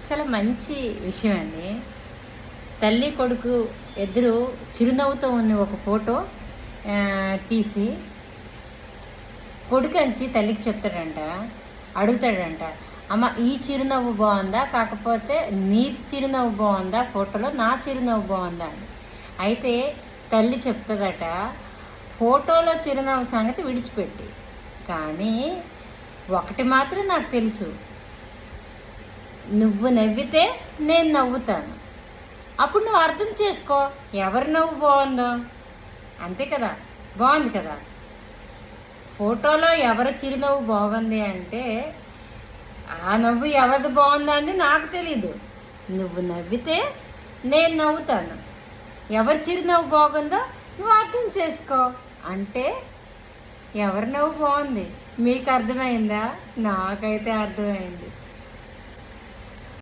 చాలా మంచి విషయం అండి. తల్లి, కొడుకు ఇద్దరు చిరునవ్వుతో ఉన్న ఒక ఫోటో తీసి కొడుకంచి తల్లికి చెప్తాడంట, అడుగుతాడంట, అమ్మ ఈ చిరునవ్వు బాగుందా, కాకపోతే నీ చిరునవ్వు బాగుందా, ఫోటోలో నా చిరునవ్వు బాగుందా అని. అయితే తల్లి చెప్తుందట, ఫోటోలో చిరునవ్వు సంగతి విడిచిపెట్టి, కానీ ఒకటి మాత్రం నాకు తెలుసు, నువ్వు నవ్వితే నేను నవ్వుతాను, అప్పుడు నువ్వు అర్థం చేసుకో ఎవరి నవ్వు బాగుందో. అంతే కదా, బాగుంది కదా. ఫోటోలో ఎవరి చిరునవ్వు బాగుంది అంటే ఆ నవ్వు ఎవరిది బాగుందా అని నాకు తెలీదు. నువ్వు నవ్వితే నేను నవ్వుతాను, ఎవరి చిరునవ్వు బాగుందో నువ్వు అర్థం చేసుకో అంటే ఎవరి నవ్వు బాగుంది. మీకు అర్థమైందా? నాకైతే అర్థమైంది.